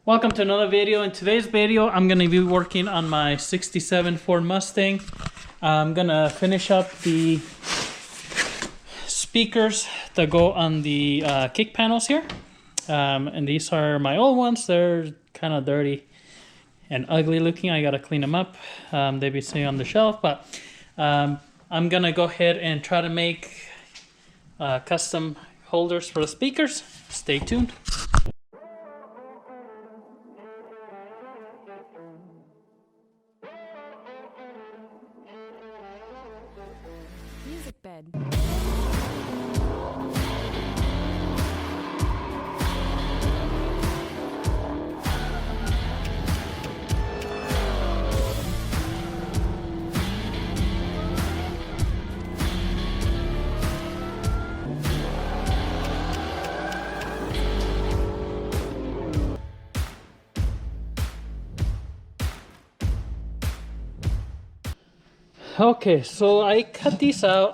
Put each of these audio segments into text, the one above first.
Welcome to another video. In today's video, I'm going to be working on my 67 Ford Mustang. I'm going to finish up the speakers that go on the kick panels here. And these are my old ones. They're kind of dirty and ugly looking. I got to clean them up. They've been sitting on the shelf, but I'm going to go ahead and try to make custom holders for the speakers. Stay tuned. Music bed. Okay, so I cut these out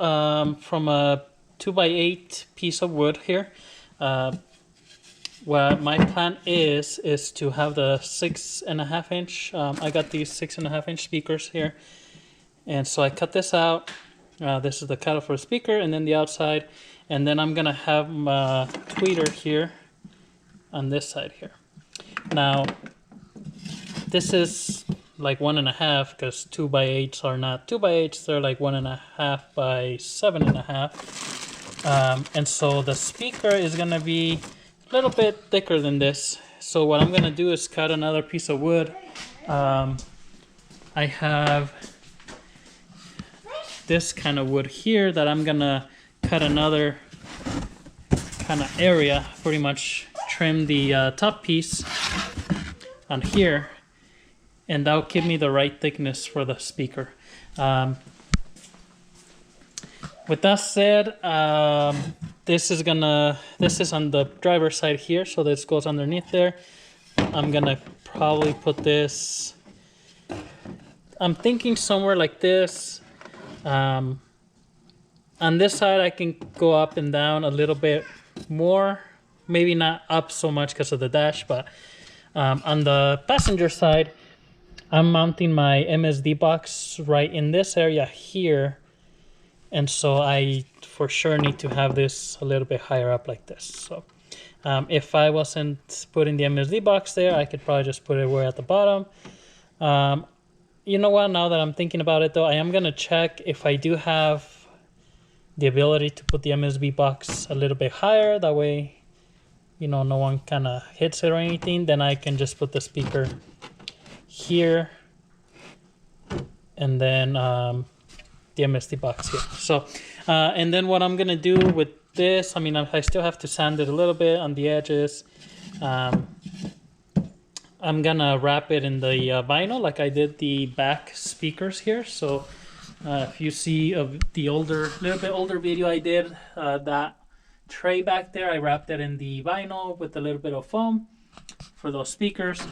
from a 2x8 piece of wood here. What my plan is to have the 6.5 inch. I got these 6.5 inch speakers here, and so I cut this out. This is the cutout for the speaker, and then the outside, and then I'm gonna have my tweeter here on this side here. Now, this is like 1.5 because 2x8s are not 2x8s, they're like 1.5 by 7.5. And so the speaker is gonna be a little bit thicker than this. So what I'm gonna do is cut another piece of wood. I have this kind of wood here that I'm gonna cut another kind of area, pretty much trim the top piece on here, and that'll give me the right thickness for the speaker. With that said, this is on the driver's side here, so this goes underneath there. I'm gonna probably put this, I'm thinking somewhere like this. On this side I can go up and down a little bit more, maybe not up so much because of the dash, but on the passenger side, I'm mounting my MSD box right in this area here, and so I for sure need to have this a little bit higher up like this. So if I wasn't putting the MSD box there, I could probably just put it way at the bottom. You know what, now that I'm thinking about it though, I am gonna check if I do have the ability to put the MSD box a little bit higher. That way, you know, no one kind of hits it or anything. Then I can just put the speaker here, and then the MSD box here. So and then what I'm gonna do with this, I mean, I still have to sand it a little bit on the edges. I'm gonna wrap it in the vinyl like I did the back speakers here. So if you see the little bit older video I did, that tray back there, I wrapped it in the vinyl with a little bit of foam for those speakers.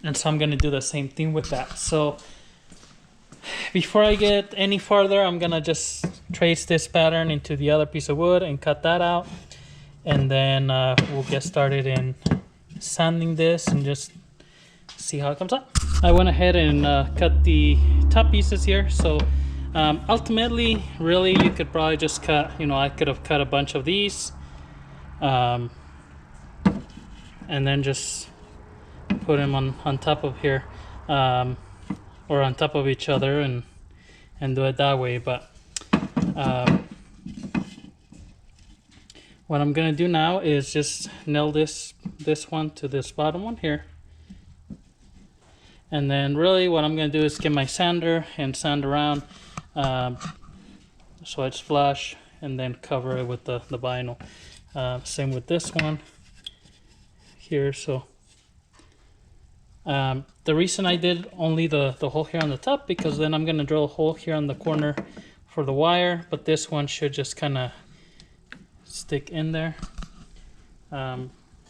And so I'm going to do the same thing with that. So before I get any farther, I'm going to just trace this pattern into the other piece of wood and cut that out. And then we'll get started in sanding this and just see how it comes out. I went ahead and cut the top pieces here. So ultimately, really, you could probably just cut, you know, I could have cut a bunch of these and then just put them on top of here, or on top of each other, and do it that way. But what I'm gonna do now is just nail this one to this bottom one here, and then really what I'm gonna do is get my sander and sand around so it's flush, and then cover it with the vinyl. Same with this one here. So the reason I did only the hole here on the top, because then I'm gonna drill a hole here on the corner for the wire, but this one should just kind of stick in there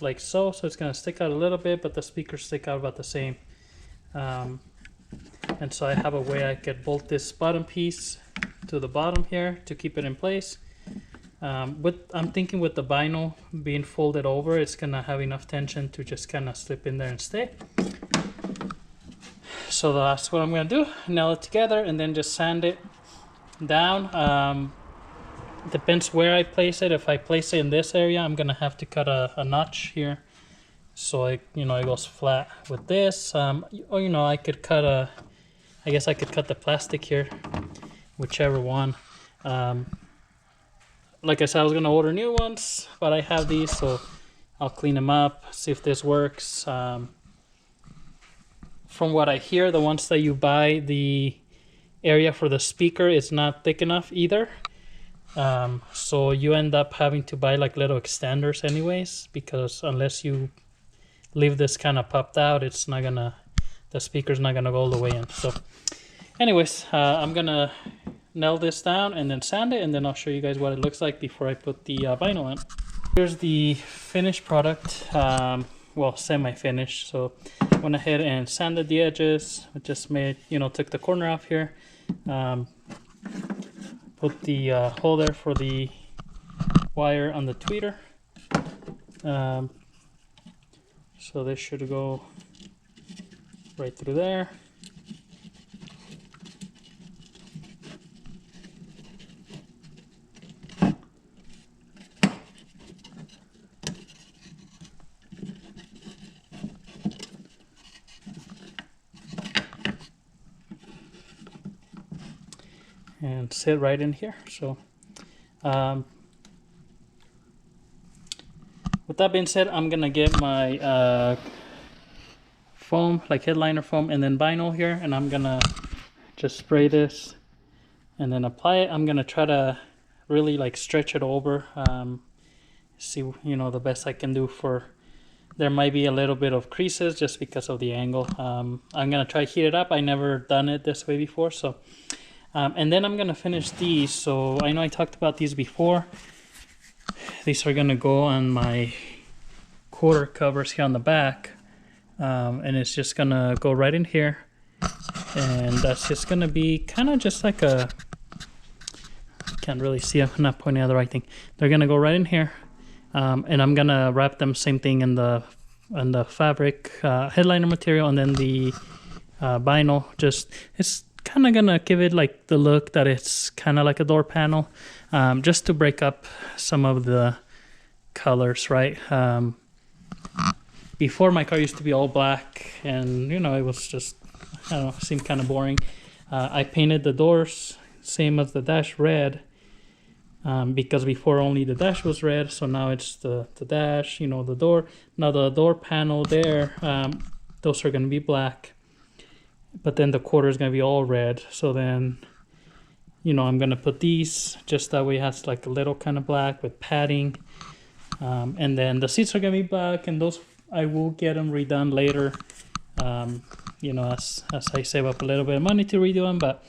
like so. So it's gonna stick out a little bit, but the speakers stick out about the same. And so I have a way I could bolt this bottom piece to the bottom here to keep it in place, I'm thinking with the vinyl being folded over, it's gonna have enough tension to just kind of slip in there and stay. So that's what I'm gonna do, nail it together and then just sand it down. Depends where I place it. If I place it in this area, I'm gonna have to cut a notch here, so it goes flat with this. Or I could cut I guess I could cut the plastic here, whichever one. Like I said, I was gonna order new ones, but I have these, so I'll clean them up, see if this works. From what I hear, the ones that you buy, the area for the speaker is not thick enough either. So you end up having to buy like little extenders anyways, because unless you leave this kind of popped out, it's not gonna, the speaker's not gonna go all the way in. So anyways, I'm gonna nail this down and then sand it, and then I'll show you guys what it looks like before I put the vinyl in. Here's the finished product, well, semi-finished. So I went ahead and sanded the edges. I just made, took the corner off here. Put the hole there for the wire on the tweeter. So this should go right through there. And sit right in here. So with that being said, I'm gonna get my foam, like headliner foam, and then vinyl here, and I'm gonna just spray this and then apply it. I'm gonna try to really like stretch it over, see the best I can do. For there might be a little bit of creases just because of the angle. I'm gonna try to heat it up. I never done it this way before, so and then I'm gonna finish these. So I know I talked about these before. These are gonna go on my quarter covers here on the back, and it's just gonna go right in here, and that's just gonna be kind of just like a, can't really see, I'm not pointing at the right thing. They're gonna go right in here, and I'm gonna wrap them same thing in the fabric headliner material, and then the vinyl. Just, it's kind of gonna give it like the look that it's kind of like a door panel, just to break up some of the colors, right? Before, my car used to be all black, and it was just, I don't know, seemed kind of boring. I painted the doors same as the dash red, because before only the dash was red, so now it's the dash, the door. Now the door panel there, those are going to be black, but then the quarter is going to be all red. So then, I'm going to put these just that way it has like a little kind of black with padding, and then the seats are going to be black, and those I will get them redone later, as I save up a little bit of money to redo them. But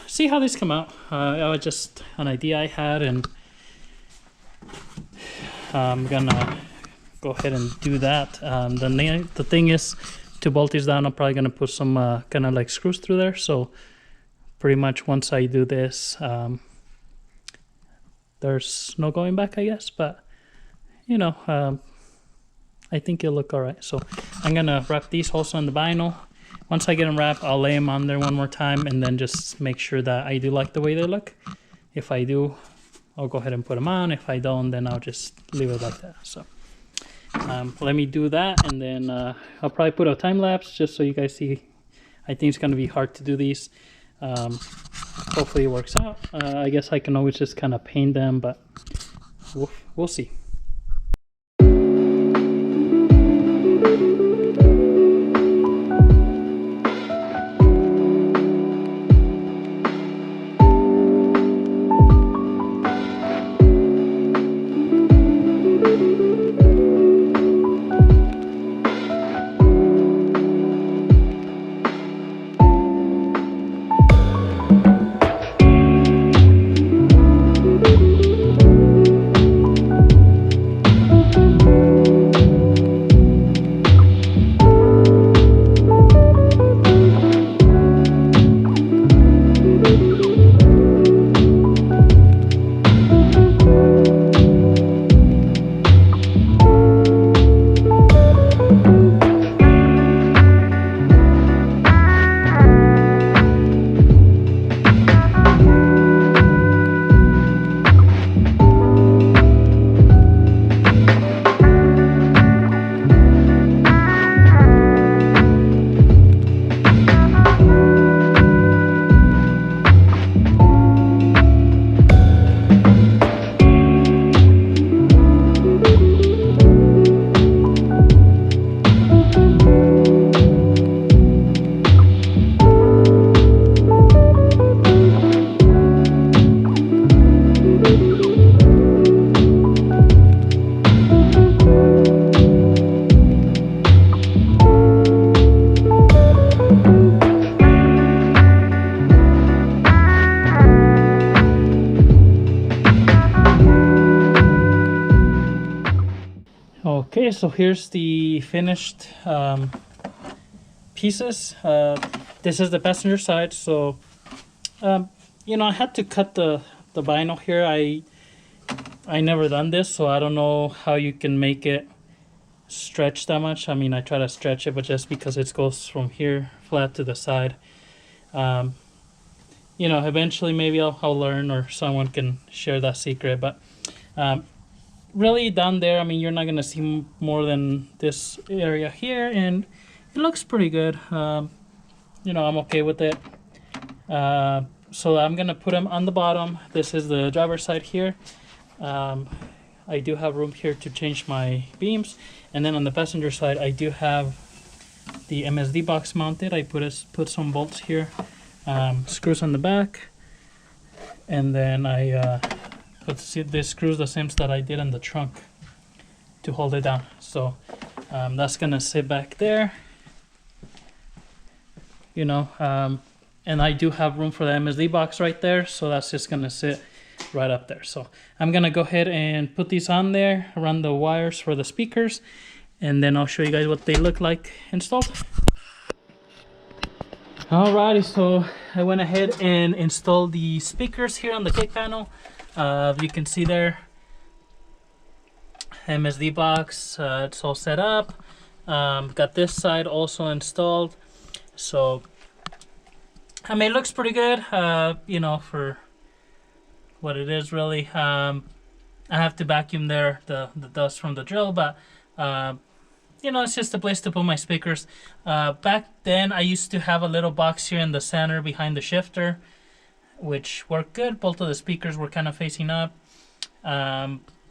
see how these come out. That was just an idea I had, and I'm gonna go ahead and do that. The thing is, to bolt these down, I'm probably gonna put some kind of like screws through there. So pretty much once I do this, there's no going back, I guess. But I think it'll look all right. So I'm gonna wrap these also in the vinyl. Once I get them wrapped, I'll lay them on there one more time, and then just make sure that I do like the way they look. If I do, I'll go ahead and put them on. If I don't, then I'll just leave it like that. So let me do that, and then I'll probably put a time lapse just so you guys see. I think it's gonna be hard to do these. Hopefully it works out. I guess I can always just kind of paint them, but we'll see. Alrighty, so here's the finished pieces. This is the passenger side, so you know, I had to cut the vinyl here. I never done this, so I don't know how you can make it stretch that much. I mean, I try to stretch it, but just because it goes from here flat to the side, you know, eventually maybe I'll learn, or someone can share that secret. But really down there, I mean, you're not gonna see more than this area here, and it looks pretty good. You know, I'm okay with it. So I'm gonna put them on the bottom. This is the driver's side here. I do have room here to change my beams, and then on the passenger side I do have the MSD box mounted. I put some bolts here, screws on the back, and then I put these screws, the same that I did on the trunk, to hold it down. So that's gonna sit back there, you know, and I do have room for the MSD box right there, so that's just gonna sit right up there. So I'm gonna go ahead and put these on there, run the wires for the speakers, and then I'll show you guys what they look like installed. Alrighty, so I went ahead and installed the speakers here on the kick panel. You can see there, MSD box, it's all set up. Got this side also installed. So I mean, it looks pretty good, you know, for what it is really. I have to vacuum there the dust from the drill, but you know, it's just a place to put my speakers. Back then I used to have a little box here in the center behind the shifter, which worked good. Both of the speakers were kind of facing up.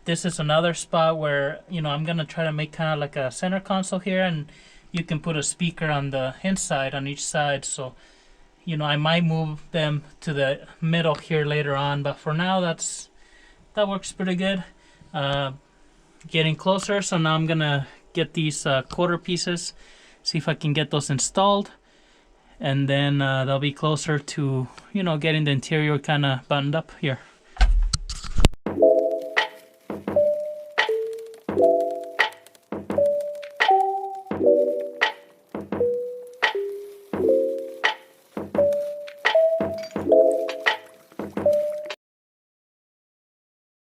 This is another spot where, you know, I'm gonna try to make kind of like a center console here, and you can put a speaker on the inside on each side. So, you know, I might move them to the middle here later on, but for now that works pretty good. Getting closer, so now I'm gonna get these quarter pieces, see if I can get those installed, and then they'll be closer to, you know, getting the interior kind of buttoned up here.